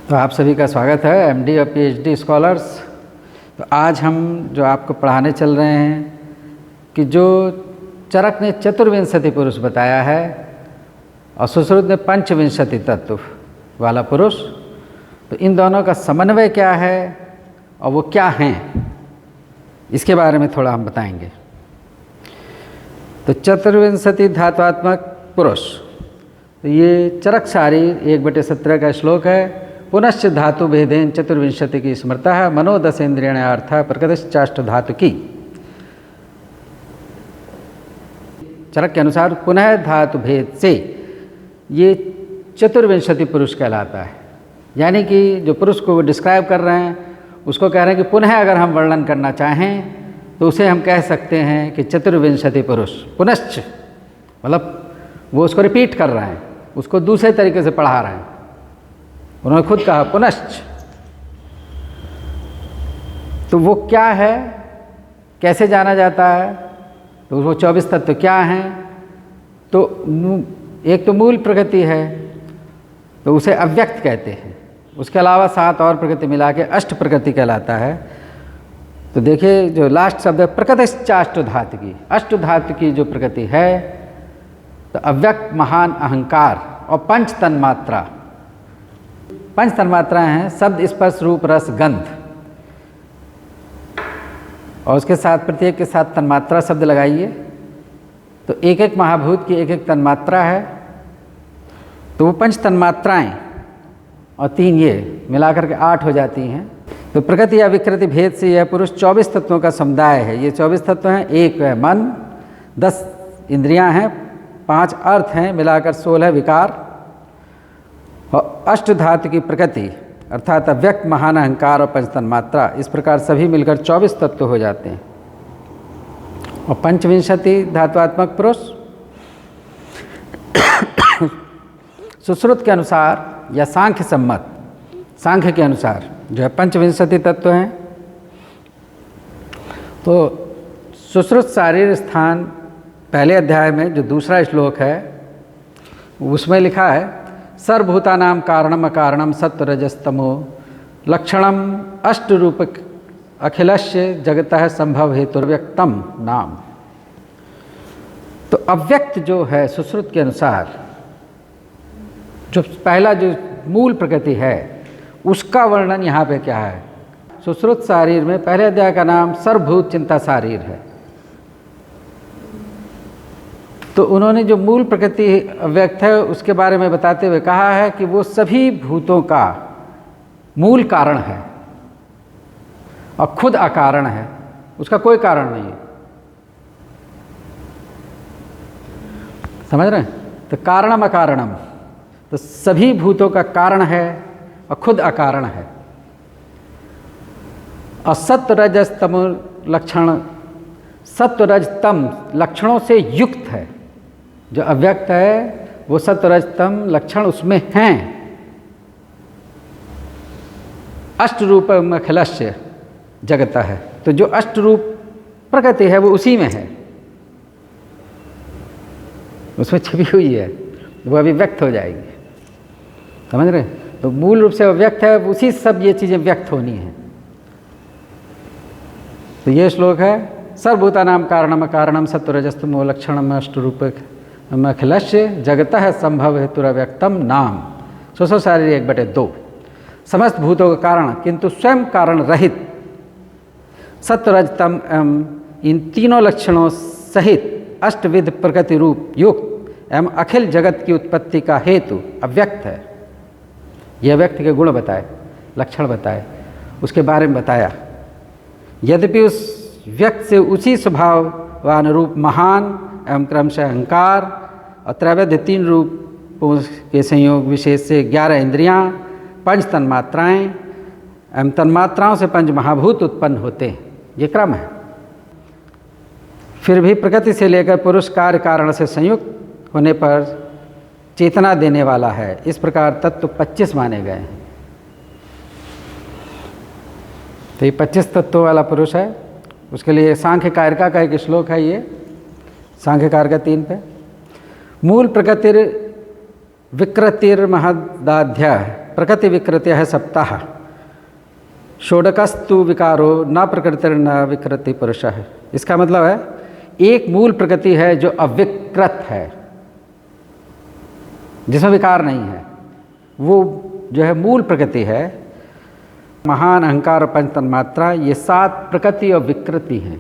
तो आप सभी का स्वागत है एमडी और पीएचडी स्कॉलर्स। तो आज हम जो आपको पढ़ाने चल रहे हैं कि जो चरक ने चतुर्विंशति पुरुष बताया है और सुश्रुत ने पंचविंशति तत्व वाला पुरुष, तो इन दोनों का समन्वय क्या है और वो क्या हैं, इसके बारे में थोड़ा हम बताएंगे। तो चतुर्विंशति धात्वात्मक पुरुष, तो ये चरक शारीर 1/17 का श्लोक है। पुनश्च धातु भेदेन चतुर्विंशति की स्मृता है मनो दशेन्द्रियण अर्थ प्रकृतिश्चाष्ट धातु की। चरक के अनुसार पुनः धातु भेद से ये चतुर्विंशति पुरुष कहलाता है। यानी कि जो पुरुष को वो डिस्क्राइब कर रहे हैं उसको कह रहे हैं कि पुनः अगर हम वर्णन करना चाहें तो उसे हम कह सकते हैं कि चतुर्विंशति पुरुष। पुनश्च मतलब वो उसको रिपीट कर रहे हैं, उसको दूसरे तरीके से पढ़ा रहे हैं। उन्होंने खुद कहा पुनश्च, तो वो क्या है, कैसे जाना जाता है, तो वो 24 तत्व क्या हैं। तो एक तो मूल प्रकृति है, तो उसे अव्यक्त कहते हैं। उसके अलावा 7 और प्रकृति मिला के अष्ट प्रकृति कहलाता है। तो देखिए जो लास्ट शब्द है प्रकृतिश्चाष्ट धातु की, अष्ट धातु की जो प्रकृति है, तो अव्यक्त, महान, अहंकार और पंच तन्मात्रा। पंच तन्मात्राएं हैं शब्द, स्पर्श, रूप, रस, गंध, और उसके साथ प्रत्येक के साथ तन्मात्रा शब्द लगाइए। तो एक एक महाभूत की एक एक तन्मात्रा है, तो वो पंच तन्मात्राएं और 3 ये मिलाकर के 8 हो जाती हैं। तो प्रकृति या विकृति भेद से यह पुरुष 24 तत्वों का समुदाय है। ये 24 तत्व हैं। 1 है मन, 10 इंद्रियां हैं, 5 अर्थ हैं, मिलाकर 16 विकार, और अष्ट धातु की प्रकृति अर्थात अव्यक्त, महान, अहंकार और पंचतन्मात्रा। इस प्रकार सभी मिलकर 24 तत्व हो जाते हैं। और पंचविंशति धात्वात्मक पुरुष सुश्रुत के अनुसार या सांख्य सम्मत, सांख्य के अनुसार जो है पंचविंशति तत्व हैं। तो सुश्रुत शारीर स्थान पहले अध्याय में जो दूसरा श्लोक है उसमें लिखा है सर्वभूतानां कारणम अकारणम सत्वरजस्तमो लक्षणम अष्टरूप अखिलस्य जगतः संभव हेतुर्व्यक्तम नाम। तो अव्यक्त जो है सुश्रुत के अनुसार, जो पहला जो मूल प्रकृति है उसका वर्णन यहाँ पे क्या है। सुश्रुत शारीर में पहले अध्याय का नाम सर्वभूत चिंता शारीर है। तो उन्होंने जो मूल प्रकृति अव्यक्त है उसके बारे में बताते हुए कहा है कि वो सभी भूतों का मूल कारण है और खुद अकारण है, उसका कोई कारण नहीं है। समझ रहे हैं? तो कारणम अकारणम, तो सभी भूतों का कारण है और खुद अकारण है। और सत्व रजस तम लक्षण, सत्व रज तम लक्षणों से युक्त है। जो अव्यक्त है वो सत्व रज तम लक्षण उसमें हैं। अष्ट रूप अखिलस्य जगत है, तो जो अष्ट रूप प्रकृति है वो उसी में है, उसमें छिपी हुई है, वो अभी व्यक्त हो जाएगी। समझ रहे? तो मूल रूप से वो व्यक्त है, उसी सब ये चीज़ें व्यक्त होनी हैं। तो ये श्लोक है सर्वभूतानां कारणम अकारणम सत्वरजस्तमो लक्षणम अष्टरूप अखिलस्य जगतः संभव हेतुरव्यक्तम नाम। सुश्रुत शारीर 1/2 समस्त भूतों का कारण किंतु स्वयं कारण रहित सत्वरजतम इन तीनों लक्षणों सहित अष्टविध प्रकृति रूप युक्त एवं अखिल जगत की उत्पत्ति का हेतु अव्यक्त है। यह व्यक्ति के गुण बताए, लक्षण बताए, उसके बारे में बताया। यद्यपि उस व्यक्त से उसी स्वभाव व अनुरूप महान एवं क्रमशः अहंकार और त्रैविध्य 3 रूपों के संयोग विशेष से 11 इंद्रियां, 5 तन्मात्राएं एवं तन्मात्राओं से 5 महाभूत उत्पन्न होते हैं। ये क्रम है। फिर भी प्रकृति से लेकर पुरुष कार्य कारण से संयुक्त होने पर चेतना देने वाला है। इस प्रकार तत्व 25 माने गए हैं। तो ये 25 तत्वों वाला पुरुष है। उसके लिए सांख्य कारिका का एक श्लोक है, ये सांख्य कारिका 3 पे। मूल प्रकृतिर विकृतिर्महदाध्य प्रकृति विकृत्य सप्ताह षोडकस्तु विकारो न प्रकृतिर्न विकृति पुरुष है। इसका मतलब है एक मूल प्रकृति है जो अविकृत है, जिसमें विकार नहीं है, वो जो है मूल प्रकृति है। महान, अहंकार और पंच तन्मात्रा, ये 7 प्रकृति और विकृति हैं।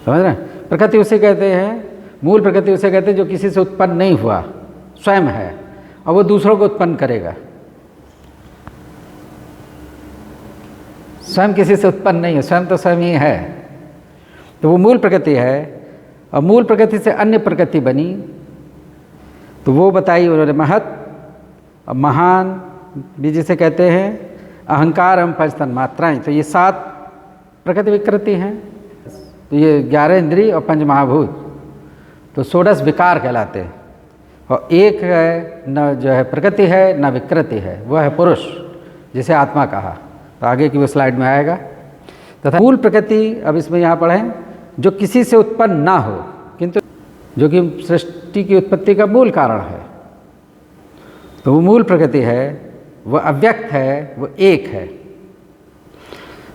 समझ रहे हैं? प्रकृति उसे कहते हैं, मूल प्रकृति उसे कहते हैं जो किसी से उत्पन्न नहीं हुआ, स्वयं है और वो दूसरों को उत्पन्न करेगा। स्वयं किसी से उत्पन्न नहीं है, स्वयं तो स्वयं ही है, तो वो मूल प्रकृति है। और मूल प्रकृति से अन्य प्रकृति बनी, तो वो बताई उन्होंने महत और महान भी जिसे कहते हैं, अहंकार एवं पंच तन्मात्राएं, तो ये 7 प्रकृति विकृति हैं। तो ये 11 इंद्रिय और 5 महाभूत, तो षोडश विकार कहलाते हैं। और एक है न जो है प्रकृति है न विकृति है, वह है पुरुष, जिसे आत्मा कहा। तो आगे की वो स्लाइड में आएगा। तथा मूल प्रकृति, अब इसमें यहाँ पढ़ें, जो किसी से उत्पन्न ना हो, किंतु जो कि सृष्टि की उत्पत्ति का मूल कारण है, तो वो मूल प्रकृति है, वो अव्यक्त है, वो एक है।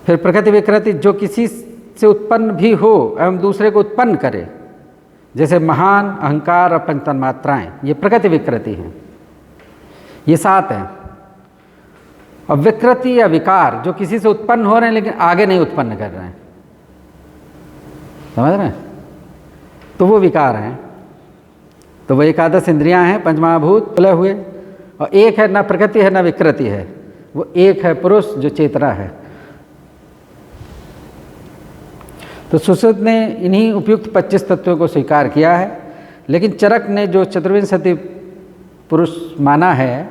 फिर प्रकृति विकृति, जो किसी से उत्पन्न भी हो एवं दूसरे को उत्पन्न करे, जैसे महान, अहंकार और पंच तन्मात्राएं, ये प्रकृति विकृति हैं। ये 7 हैं। और विकृति या विकार, जो किसी से उत्पन्न हो रहे हैं लेकिन आगे नहीं उत्पन्न कर रहे हैं, समझ रहे हैं? तो वो विकार हैं। तो वो 11 इंद्रियां हैं, 5 महाभूत खुले हुए, और एक है, न प्रकृति है न विकृति है, वो एक है पुरुष जो चेतना है। तो सुश्रुत ने इन्हीं उपयुक्त 25 तत्वों को स्वीकार किया है, लेकिन चरक ने जो चतुर्विंशति पुरुष माना है,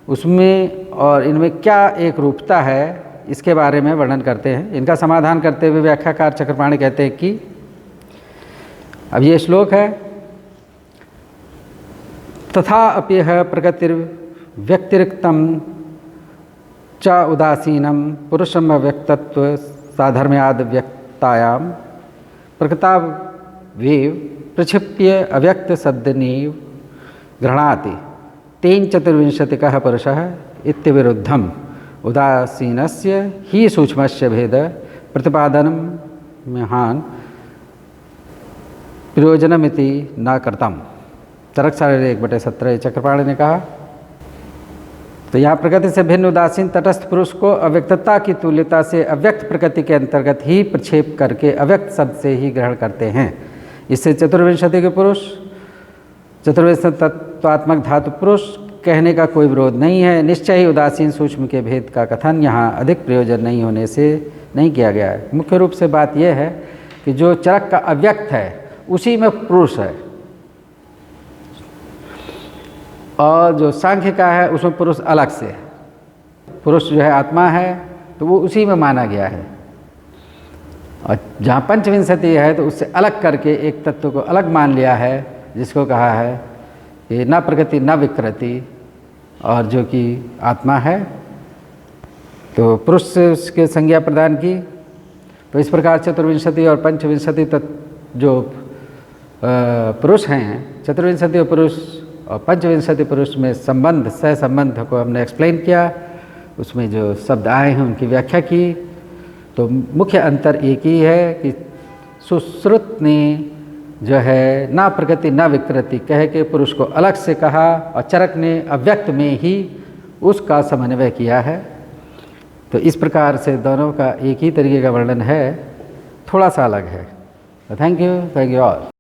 उसमें और इनमें क्या एक रूपता है, इसके बारे में वर्णन करते हैं। इनका समाधान करते हुए व्याख्याकार चक्रपाणी कहते हैं कि अब ये श्लोक है, तथा अपि प्रकृतिर व्यतिरिक्तम च उदासीनम पुरुषम अव्यक्तत्व साधर्म्याद व्यक्तायाम प्रकृतावेव प्रक्षिप्य अव्यक्त शब्दनीव गृह्णाति तेन चतुर्विंशतिकः पुरुषः इत्यविरुद्धम उदासीनस्य ही सूक्ष्मस्य भेद प्रतिपादनम महान प्रयोजनमिति न कर्तम। चरक 1/17 चक्रपाणी ने कहा। तो यहाँ प्रकृति से भिन्न उदासीन तटस्थ पुरुष को अव्यक्तता की तुल्यता से अव्यक्त प्रकृति के अंतर्गत ही प्रक्षेप करके अव्यक्त शब्द से ही ग्रहण करते हैं। इससे चतुर्विंशति के पुरुष, चतुर्विंशति तत्वात्मक धातु पुरुष कहने का कोई विरोध नहीं है। निश्चय ही उदासीन सूक्ष्म के भेद का कथन यहाँ अधिक प्रयोजन नहीं होने से नहीं किया गया है। मुख्य रूप से बात यह है कि जो चरक का अव्यक्त है उसी में पुरुष है, और जो सांख्य का है उसमें पुरुष अलग से है। पुरुष जो है आत्मा है, तो वो उसी में माना गया है। और जहाँ पंचविंशति है तो उससे अलग करके एक तत्व को अलग मान लिया है, जिसको कहा है कि न प्रकृति न विकृति, और जो कि आत्मा है, तो पुरुष से उसके संज्ञा प्रदान की। तो इस प्रकार चतुर्विंशति और पंचविंशति तत्व जो पुरुष हैं, चतुर्विंशति और पुरुष और पंचविंशति पुरुष में संबंध, सह संबंध को हमने एक्सप्लेन किया। उसमें जो शब्द आए हैं उनकी व्याख्या की। तो मुख्य अंतर एक ही है कि सुश्रुत ने जो है ना प्रकृति ना विकृति कह के पुरुष को अलग से कहा, और चरक ने अव्यक्त में ही उसका समन्वय किया है। तो इस प्रकार से दोनों का एक ही तरीके का वर्णन है, थोड़ा सा अलग है। Thank you all.